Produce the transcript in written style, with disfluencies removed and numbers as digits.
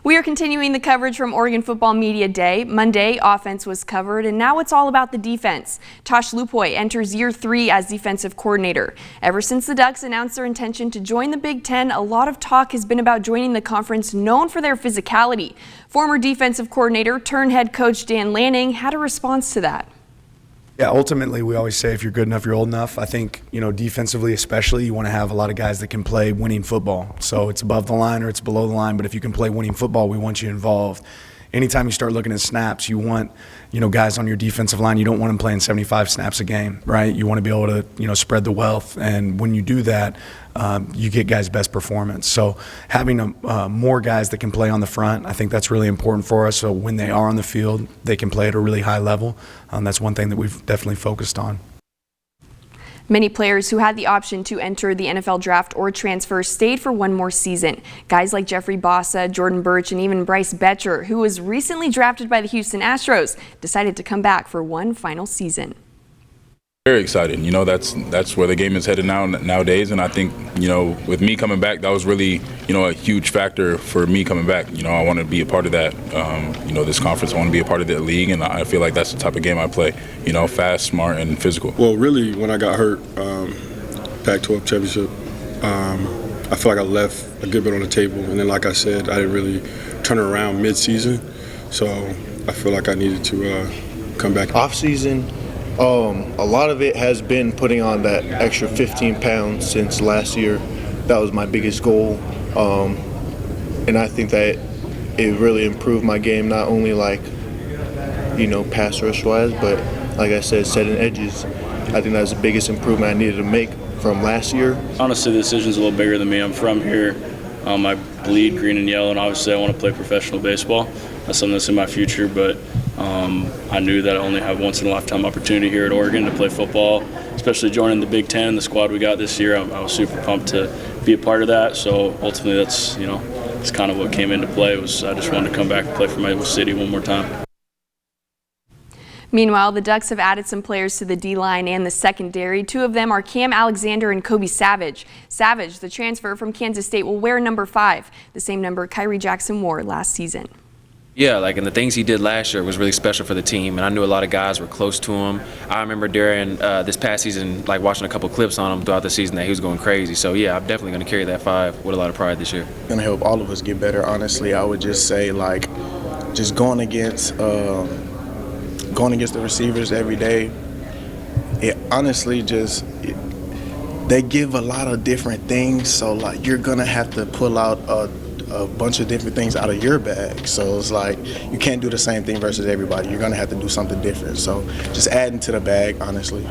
We are continuing the coverage from Oregon Football Media Day. Monday, offense was covered, and now it's all about the defense. Tosh Lupoy enters year 3 as defensive coordinator. Ever since the Ducks announced their intention to join the Big Ten, a lot of talk has been about joining the conference known for their physicality. Former defensive coordinator turned head coach Dan Lanning had a response to that. Yeah, ultimately, we always say if you're good enough, you're old enough. I think, defensively especially, you want to have a lot of guys that can play winning football. So it's above the line or it's below the line, but if you can play winning football, we want you involved. Anytime you start looking at snaps, you want, guys on your defensive line, you don't want them playing 75 snaps a game, right? You want to be able to, spread the wealth. And when you do that, you get guys' best performance. So having more guys that can play on the front, I think that's really important for us. So when they are on the field, they can play at a really high level. That's one thing that we've definitely focused on. Many players who had the option to enter the NFL draft or transfer stayed for one more season. Guys like Jeffrey Bossa, Jordan Birch, and even Bryce Betcher, who was recently drafted by the Houston Astros, decided to come back for one final season. Very excited. That's where the game is headed nowadays, and I think, with me coming back, that was really, a huge factor for me coming back. I want to be a part of that, this conference. I want to be a part of that league, and I feel like that's the type of game I play, fast, smart, and physical. Well, really, when I got hurt, Pac-12 championship, I feel like I left a good bit on the table, and then, like I said, I didn't really turn it around mid-season, so I feel like I needed to come back. Off-season, a lot of it has been putting on that extra 15 pounds since last year. That was my biggest goal, and I think that it really improved my game, not only pass rush wise, but like I said, setting edges. I think that was the biggest improvement I needed to make from last year. Honestly, the decision's a little bigger than me. I'm from here. I bleed green and yellow, and obviously I want to play professional baseball. That's something that's in my future, but I knew that I only have once-in-a-lifetime opportunity here at Oregon to play football, especially joining the Big Ten, the squad we got this year. I was super pumped to be a part of that, so ultimately that's, it's kind of what came into play. I just wanted to come back and play for my city one more time. Meanwhile, the Ducks have added some players to the D-line and the secondary. 2 of them are Cam Alexander and Kobe Savage. Savage, the transfer from Kansas State, will wear number 5, the same number Kyrie Jackson wore last season. Yeah, and the things he did last year was really special for the team, and I knew a lot of guys were close to him. I remember during this past season, watching a couple clips on him throughout the season that he was going crazy. So yeah, I'm definitely going to carry that 5 with a lot of pride this year. Going to help all of us get better. Honestly, I would just say just going against the receivers every day. It honestly they give a lot of different things. So you're gonna have to pull out a bunch of different things out of your bag. So it's you can't do the same thing versus everybody. You're gonna have to do something different. So just adding to the bag, honestly.